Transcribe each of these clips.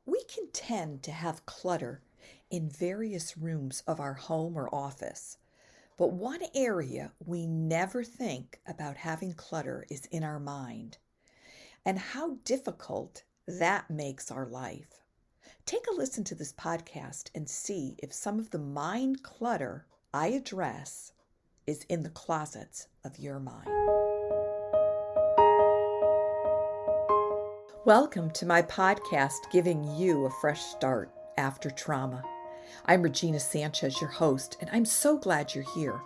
We can tend to have clutter in various rooms of our home or office, but one area we never think about having clutter is in our mind, and how difficult that makes our life. Take a listen to this podcast and see if some of the mind clutter I address is in the closets of your mind. Welcome to my podcast, Giving You a Fresh Start After Trauma. I'm Regina Sanchez, your host, and I'm so glad you're here.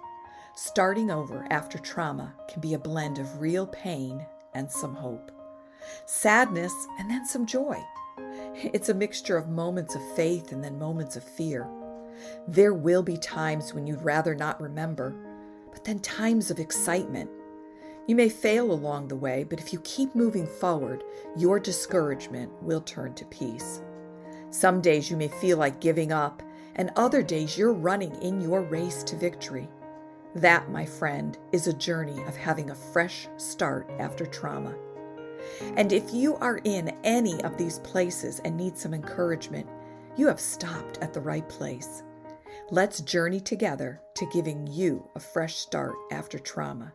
Starting over after trauma can be a blend of real pain and some hope, sadness and then some joy. It's a mixture of moments of faith and then moments of fear. There will be times when you'd rather not remember, but then times of excitement. You may fail along the way, but if you keep moving forward, your discouragement will turn to peace. Some days you may feel like giving up, and other days you're running in your race to victory. That, my friend, is a journey of having a fresh start after trauma. And if you are in any of these places and need some encouragement, you have stopped at the right place. Let's journey together to giving you a fresh start after trauma.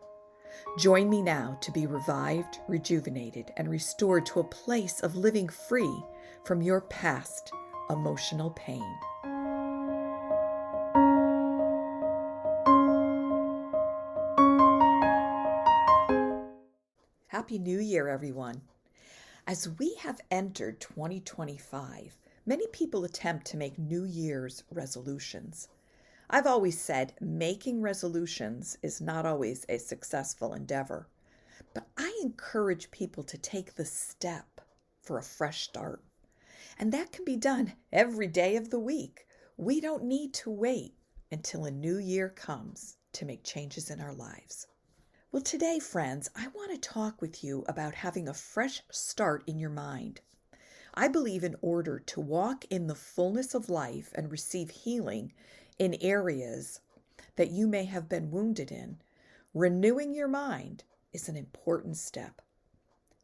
Join me now to be revived, rejuvenated, and restored to a place of living free from your past emotional pain. Happy New Year, everyone. As we have entered 2025, many people attempt to make New Year's resolutions. I've always said making resolutions is not always a successful endeavor, but I encourage people to take the step for a fresh start. And that can be done every day of the week. We don't need to wait until a new year comes to make changes in our lives. Well, today, friends, I want to talk with you about having a fresh start in your mind. I believe in order to walk in the fullness of life and receive healing in areas that you may have been wounded in, renewing your mind is an important step.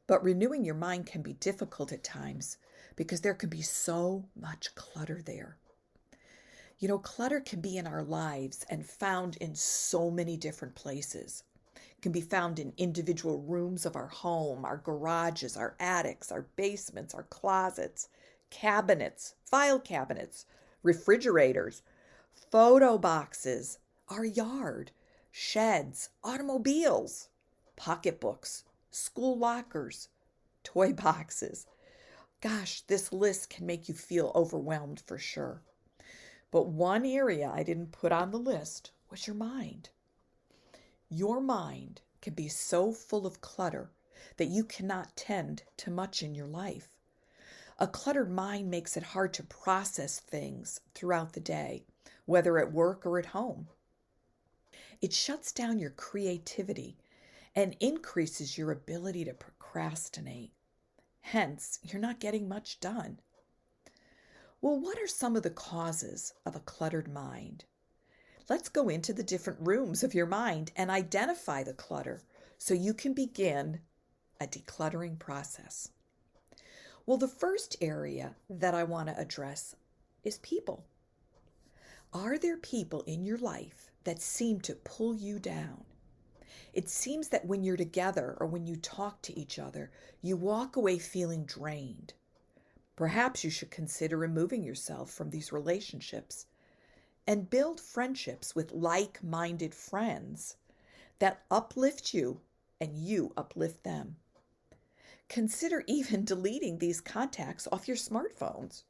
But renewing your mind can be difficult at times because there can be so much clutter there. You know, clutter can be in our lives and found in so many different places. It can be found in individual rooms of our home, our garages, our attics, our basements, our closets, cabinets, file cabinets, refrigerators, photo boxes, our yard, sheds, automobiles, pocketbooks, school lockers, toy boxes. Gosh, this list can make you feel overwhelmed for sure. But one area I didn't put on the list was your mind. Your mind can be so full of clutter that you cannot tend to much in your life. A cluttered mind makes it hard to process things throughout the day, whether at work or at home. It shuts down your creativity and increases your ability to procrastinate. Hence, you're not getting much done. Well, what are some of the causes of a cluttered mind? Let's go into the different rooms of your mind and identify the clutter so you can begin a decluttering process. Well, the first area that I want to address is people. Are there people in your life that seem to pull you down? It seems that when you're together or when you talk to each other, you walk away feeling drained. Perhaps you should consider removing yourself from these relationships and build friendships with like-minded friends that uplift you and you uplift them. Consider even deleting these contacts off your smartphones.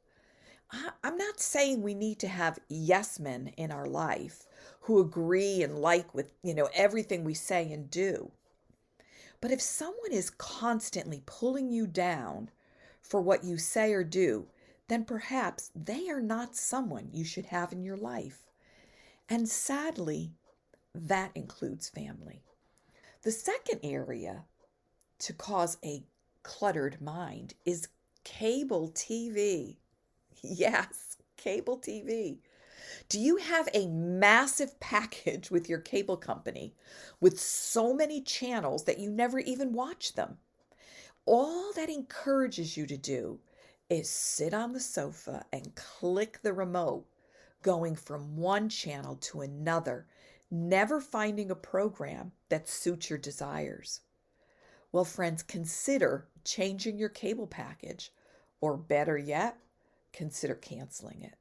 I'm not saying we need to have yes men in our life who agree and like with, everything we say and do. But if someone is constantly pulling you down for what you say or do, then perhaps they are not someone you should have in your life. And sadly, that includes family. The second area to cause a cluttered mind is cable TV. Yes, cable TV. Do you have a massive package with your cable company with so many channels that you never even watch them? All that encourages you to do is sit on the sofa and click the remote, going from one channel to another, never finding a program that suits your desires. Well, friends, consider changing your cable package, or better yet, consider canceling it.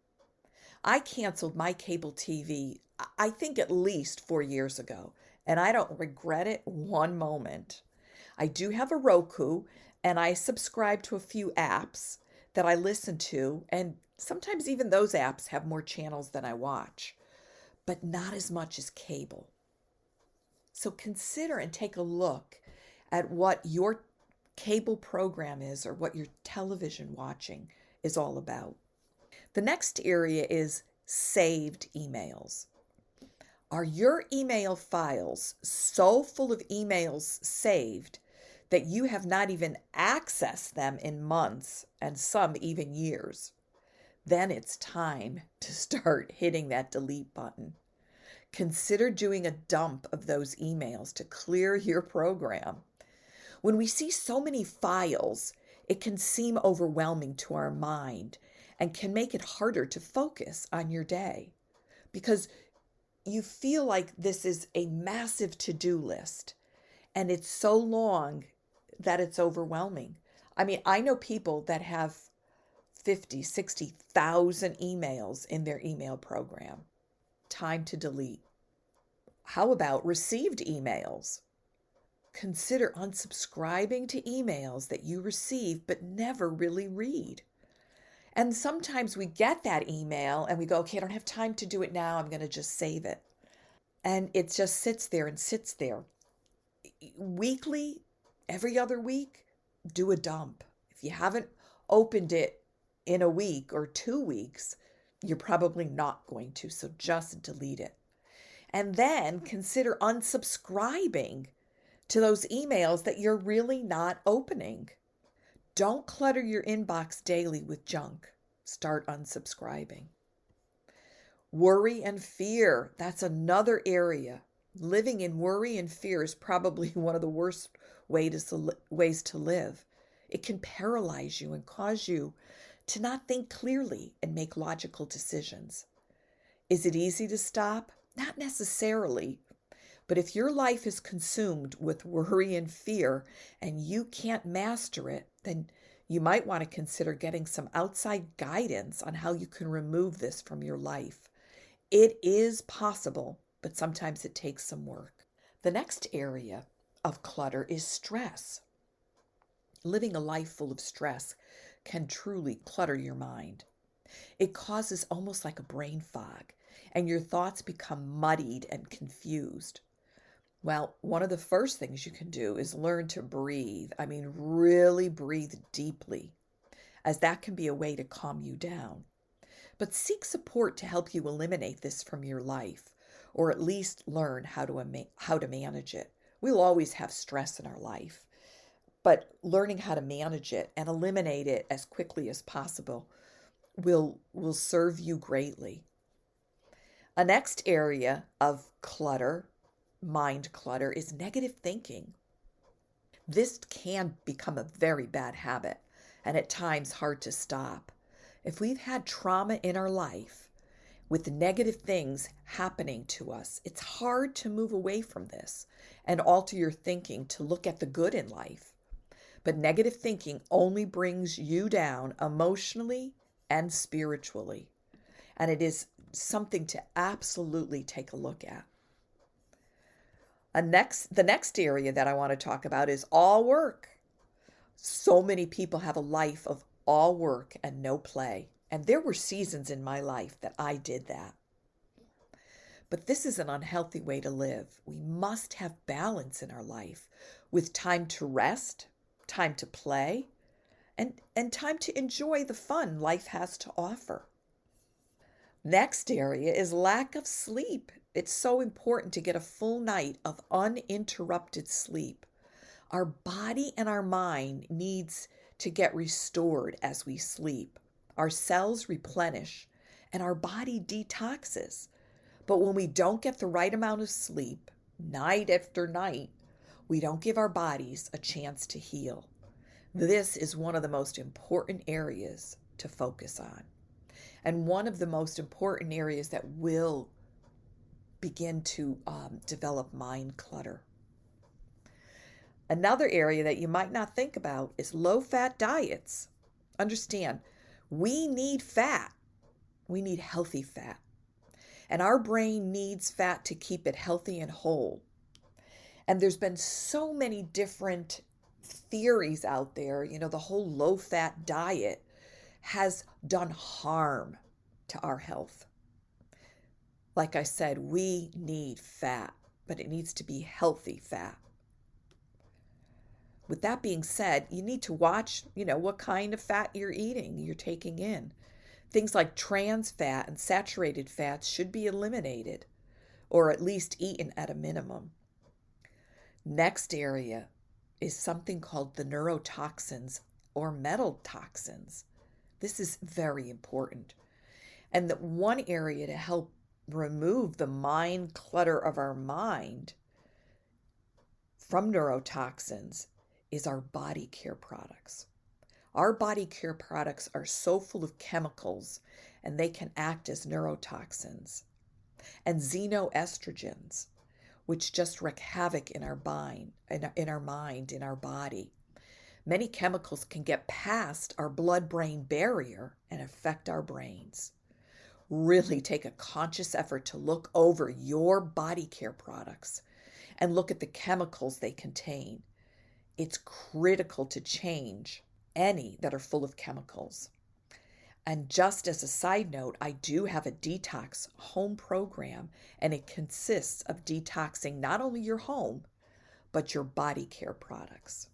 I canceled my cable TV, I think at least 4 years ago, and I don't regret it one moment. I do have a Roku, and I subscribe to a few apps that I listen to, and sometimes even those apps have more channels than I watch, but not as much as cable. So consider and take a look at what your cable program is or what your television watching is all about. The next area is saved emails. Are your email files so full of emails saved that you have not even accessed them in months and some even years? Then it's time to start hitting that delete button. Consider doing a dump of those emails to clear your program. When we see so many files, it can seem overwhelming to our mind and can make it harder to focus on your day because you feel like this is a massive to-do list and it's so long that it's overwhelming. I mean, I know people that have 50, 60,000 emails in their email program. Time to delete. How about received emails? Consider unsubscribing to emails that you receive but never really read. And sometimes we get that email and we go, okay, I don't have time to do it now. I'm going to just save it. And it just sits there and sits there. Weekly, every other week, do a dump. If you haven't opened it in a week or 2 weeks, you're probably not going to. So just delete it. And then consider unsubscribing to those emails that you're really not opening. Don't clutter your inbox daily with junk. Start unsubscribing. Worry and fear, that's another area. Living in worry and fear is probably one of the worst ways to live. It can paralyze you and cause you to not think clearly and make logical decisions. Is it easy to stop? Not necessarily. But if your life is consumed with worry and fear and you can't master it, then you might want to consider getting some outside guidance on how you can remove this from your life. It is possible, but sometimes it takes some work. The next area of clutter is stress. Living a life full of stress can truly clutter your mind. It causes almost like a brain fog, and your thoughts become muddied and confused. Well, one of the first things you can do is learn to breathe. I mean, really breathe deeply, as that can be a way to calm you down. But seek support to help you eliminate this from your life, or at least learn how to manage it. We'll always have stress in our life, but learning how to manage it and eliminate it as quickly as possible will serve you greatly. A next area of clutter, mind clutter, is negative thinking. This can become a very bad habit and at times hard to stop. If we've had trauma in our life with negative things happening to us, it's hard to move away from this and alter your thinking to look at the good in life. But negative thinking only brings you down emotionally and spiritually. And it is something to absolutely take a look at. The next area that I want to talk about is all work. So many people have a life of all work and no play. And there were seasons in my life that I did that. But this is an unhealthy way to live. We must have balance in our life with time to rest, time to play, and time to enjoy the fun life has to offer. Next area is lack of sleep. It's so important to get a full night of uninterrupted sleep. Our body and our mind needs to get restored as we sleep. Our cells replenish and our body detoxes. But when we don't get the right amount of sleep, night after night, we don't give our bodies a chance to heal. This is one of the most important areas to focus on, and one of the most important areas that will begin to develop mind clutter. Another area that you might not think about is low-fat diets. Understand, we need fat. We need healthy fat. And our brain needs fat to keep it healthy and whole. And there's been so many different theories out there. The whole low-fat diet has done harm to our health. Like I said, we need fat, but it needs to be healthy fat. With that being said, you need to watch, what kind of fat you're eating, you're taking in. Things like trans fat and saturated fats should be eliminated, or at least eaten at a minimum. Next area is something called the neurotoxins or metal toxins. This is very important. And the one area to help remove the mind clutter of our mind from neurotoxins is our body care products. Our body care products are so full of chemicals, and they can act as neurotoxins and xenoestrogens, which just wreak havoc in our mind, in our body. Many chemicals can get past our blood-brain barrier and affect our brains. Really take a conscious effort to look over your body care products and look at the chemicals they contain. It's critical to change any that are full of chemicals. And just as a side note, I do have a detox home program, and it consists of detoxing not only your home, but your body care products.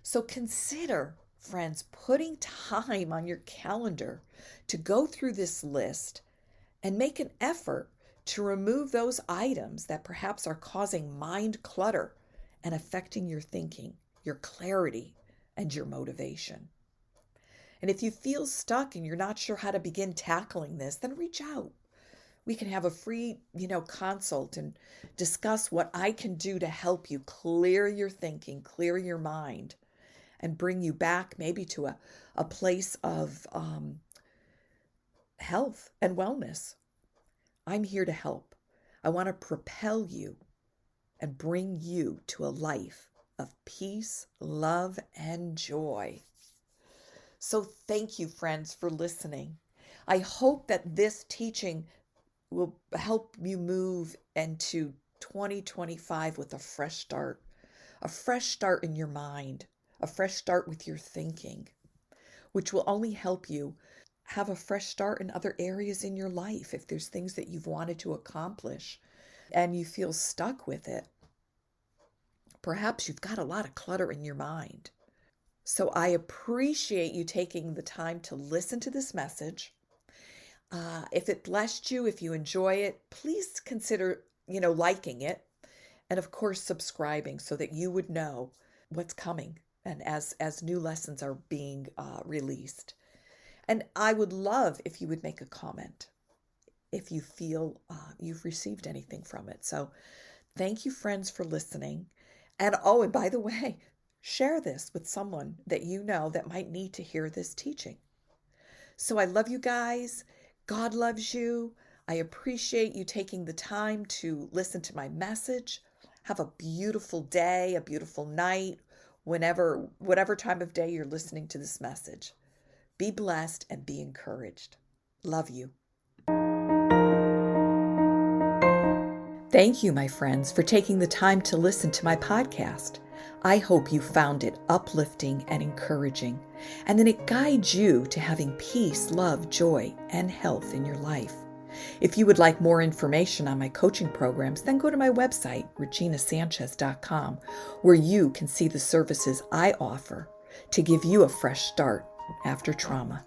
So consider, friends, putting time on your calendar to go through this list and make an effort to remove those items that perhaps are causing mind clutter and affecting your thinking, your clarity, and your motivation. And if you feel stuck and you're not sure how to begin tackling this, then reach out. We can have a free, consult and discuss what I can do to help you clear your thinking, clear your mind, and bring you back maybe to a place of health and wellness. I'm here to help. I want to propel you and bring you to a life of peace, love, and joy. So thank you, friends, for listening. I hope that this teaching will help you move into 2025 with a fresh start in your mind, a fresh start with your thinking, which will only help you have a fresh start in other areas in your life. If there's things that you've wanted to accomplish and you feel stuck with it, perhaps you've got a lot of clutter in your mind. So I appreciate you taking the time to listen to this message. If it blessed you, if you enjoy it, please consider, liking it. And of course, subscribing so that you would know what's coming and as new lessons are being released. And I would love if you would make a comment if you feel you've received anything from it. So thank you, friends, for listening. And and by the way, share this with someone that you know that might need to hear this teaching. So I love you guys. God loves you. I appreciate you taking the time to listen to my message. Have a beautiful day, a beautiful night, whatever time of day you're listening to this message. Be blessed and be encouraged. Love you. Thank you, my friends, for taking the time to listen to my podcast. I hope you found it uplifting and encouraging, and that it guides you to having peace, love, joy, and health in your life. If you would like more information on my coaching programs, then go to my website, reginasanchez.com, where you can see the services I offer to give you a fresh start after trauma.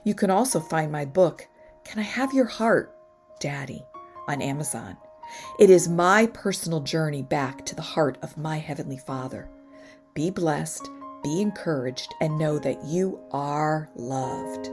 You can also find my book, Can I Have Your Heart, Daddy, on Amazon. It is my personal journey back to the heart of my Heavenly Father. Be blessed, be encouraged, and know that you are loved.